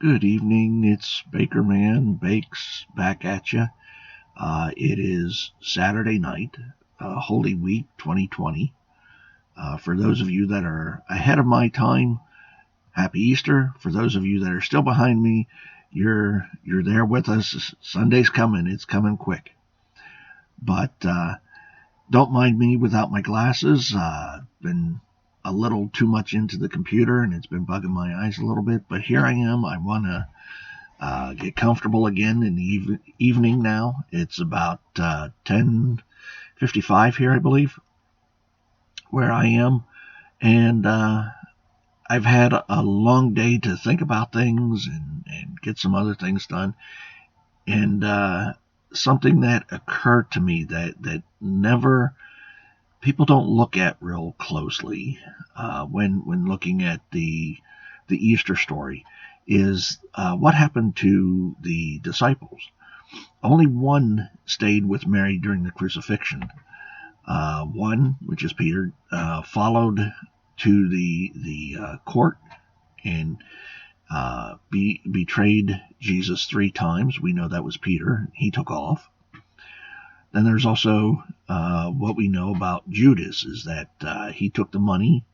Good evening. It's Baker Man Bakes back at you. It is Saturday night, Holy Week 2020. For those of you that are ahead of my time, Happy Easter. For those of you that are still behind me, you're there with us. Sunday's coming. It's coming quick. But don't mind me without my glasses. Been a little too much into the computer and it's been bugging my eyes a little bit. But here I am. I want to get comfortable again in the evening now. It's about 10:55 here, I believe, where I am. And I've had a long day to think about things and get some other things done. And something that occurred to me that never people don't look at real closely when looking at the Easter story is what happened to the disciples. Only one stayed with Mary during the crucifixion. One, which is Peter, followed to the court and betrayed Jesus 3 times. We know that was Peter. He took off. Then there's also what we know about Judas is that he took the money,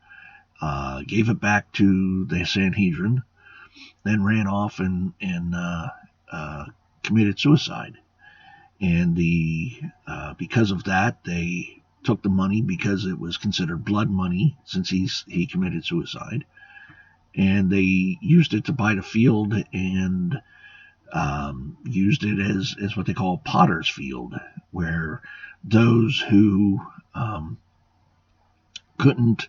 gave it back to the Sanhedrin, then ran off and committed suicide. And because of that, they took the money because it was considered blood money since he committed suicide, and they used it to buy the field and used it as what they call potter's field, where those who couldn't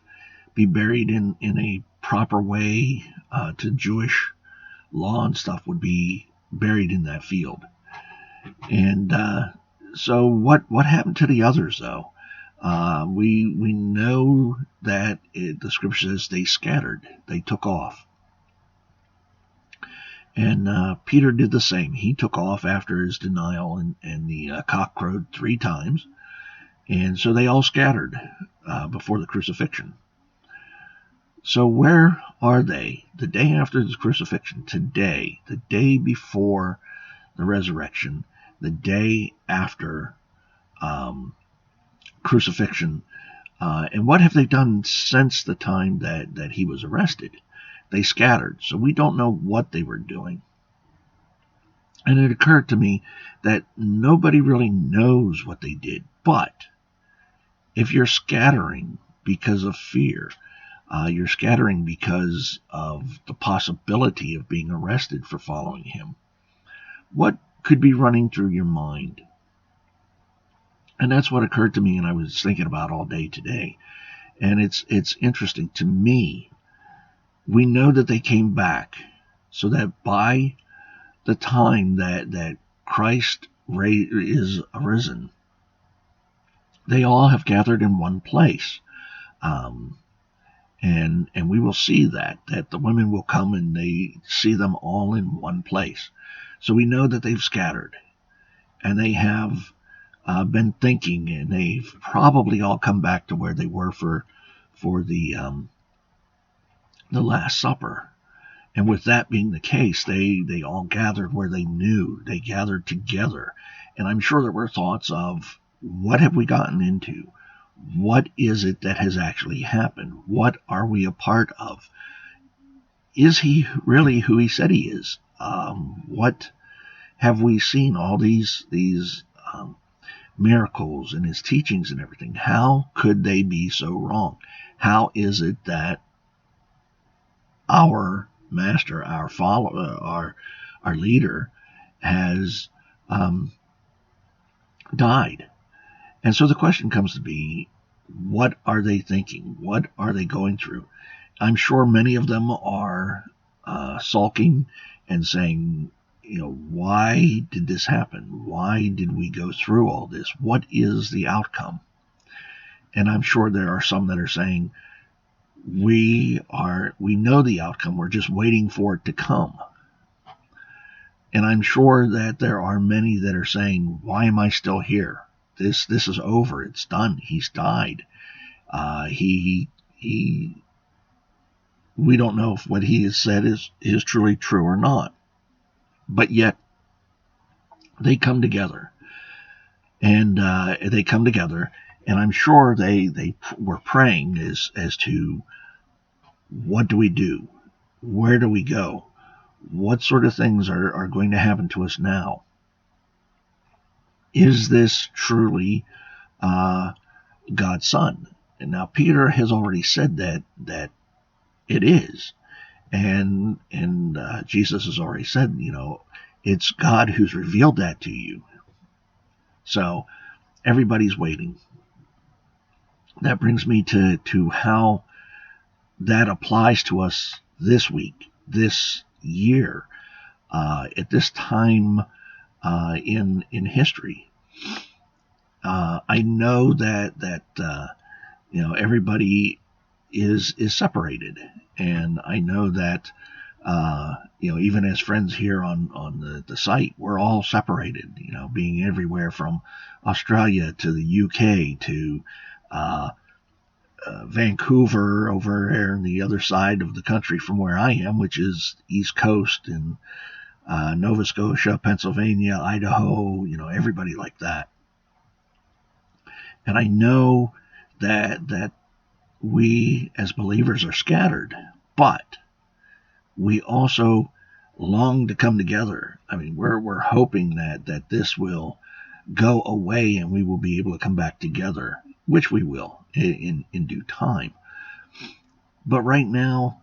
be buried in a proper way to Jewish law and stuff would be buried in that field. And so what happened to the others, though? We know that the scripture says they scattered, they took off. And Peter did the same. He took off after his denial, and the cock crowed 3 times. And so they all scattered before the crucifixion. So where are they the day after the crucifixion? Today, the day before the resurrection, the day after crucifixion. And what have they done since the time that he was arrested? They scattered. So we don't know what they were doing. And it occurred to me that nobody really knows what they did. But if you're scattering because of fear, you're scattering because of the possibility of being arrested for following him, what could be running through your mind? And that's what occurred to me, and I was thinking about all day today. And it's interesting to me. We know that they came back, so that by the time that Christ is arisen, they all have gathered in one place. And we will see that the women will come and they see them all in one place. So we know that they've scattered, and they have been thinking, and they've probably all come back to where they were for the Last Supper. And with that being the case, they all gathered where they knew. They gathered together. And I'm sure there were thoughts of, what have we gotten into? What is it that has actually happened? What are we a part of? Is he really who he said he is? What have we seen? All these miracles and his teachings and everything. How could they be so wrong? How is it that our master, our follower, our leader has died? And so the question comes to be, what are they thinking? What are they going through? I'm sure many of them are sulking and saying, why did this happen? Why did we go through all this? What is the outcome? And I'm sure there are some that are saying, we know the outcome. We're just waiting for it to come. And I'm sure that there are many that are saying, why am I still here? This is over. It's done. He's died. He We don't know if what he has said is truly true or not. But yet, they come together. And and I'm sure they were praying as to what do we do? Where do we go? What sort of things are going to happen to us now? Is this truly God's Son? And now Peter has already said that it is, and Jesus has already said, it's God who's revealed that to you. So everybody's waiting. That brings me to how that applies to us this week, this year, at this time in history. I know that everybody is separated, and I know that even as friends here on the site, we're all separated. Being everywhere from Australia to the UK to Vancouver over there on the other side of the country from where I am, which is East Coast, and Nova Scotia, Pennsylvania, Idaho, everybody like that. And I know that we as believers are scattered, but we also long to come together. I mean, we're hoping that this will go away and we will be able to come back together, which we will in due time. But right now,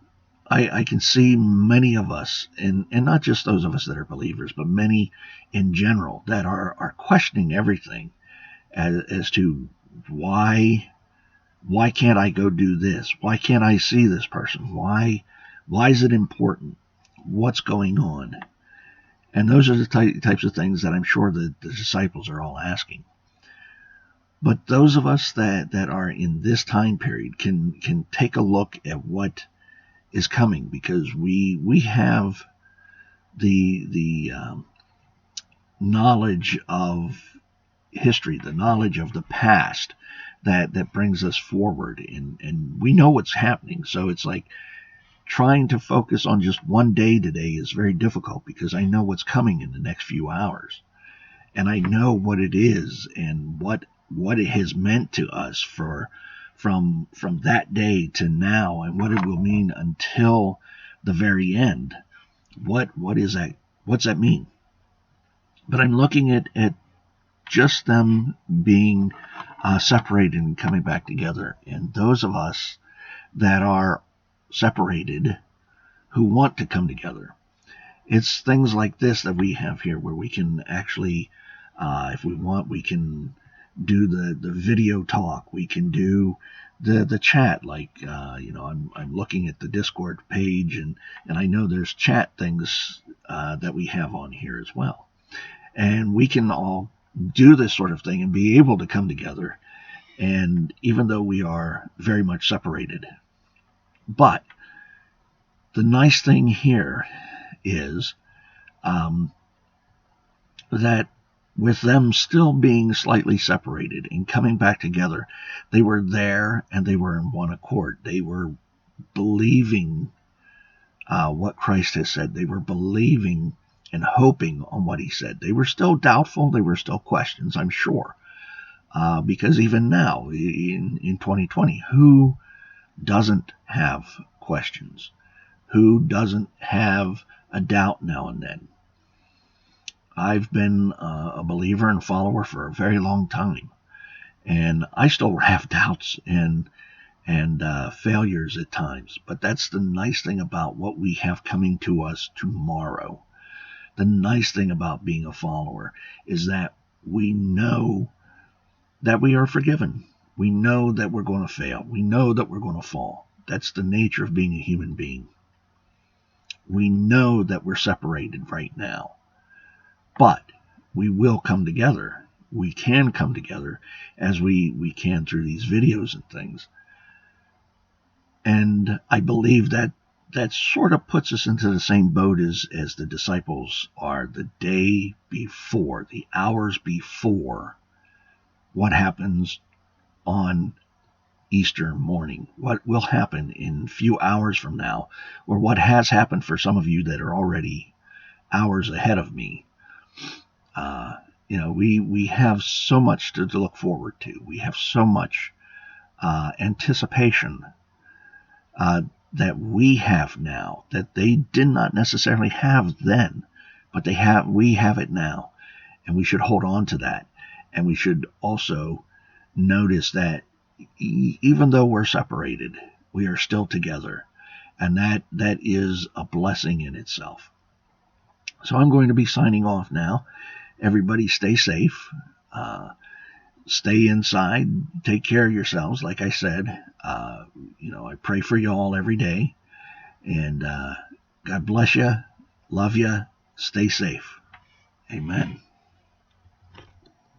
I can see many of us, and not just those of us that are believers, but many in general that are questioning everything as to why can't I go do this? Why can't I see this person? Why is it important? What's going on? And those are the types of things that I'm sure the disciples are all asking. But those of us that are in this time period can take a look at what is coming, because we have the knowledge of history, the knowledge of the past that brings us forward, and we know what's happening. So it's like trying to focus on just one day today is very difficult, because I know what's coming in the next few hours, and I know what it is and what it has meant to us from that day to now, and what it will mean until the very end. What is that? What's that mean? But I'm looking at just them being separated and coming back together, and those of us that are separated who want to come together. It's things like this that we have here, where we can actually, if we want, we can do the video talk. We can do the chat. Like I'm looking at the Discord page, and I know there's chat things that we have on here as well, and we can all do this sort of thing and be able to come together. And even though we are very much separated, but the nice thing here is that with them still being slightly separated and coming back together, they were there and they were in one accord. They were believing what Christ has said. They were believing and hoping on what he said. They were still doubtful. They were still questions, I'm sure. Because even now, in 2020, who doesn't have questions? Who doesn't have a doubt now and then? I've been a believer and follower for a very long time, and I still have doubts and failures at times. But that's the nice thing about what we have coming to us tomorrow. The nice thing about being a follower is that we know that we are forgiven. We know that we're going to fail. We know that we're going to fall. That's the nature of being a human being. We know that we're separated right now, but we will come together. We can come together as we can through these videos and things. And I believe that sort of puts us into the same boat as the disciples are the day before, the hours before what happens on Easter morning, what will happen in a few hours from now, or what has happened for some of you that are already hours ahead of me. We have so much to look forward to. We have so much anticipation that we have now that they did not necessarily have then, but we have it now, and we should hold on to that. And we should also notice that even though we're separated, we are still together, and that is a blessing in itself. So I'm going to be signing off now. Everybody stay safe. Stay inside. Take care of yourselves. Like I said, I pray for you all every day. And God bless you. Love you. Stay safe. Amen.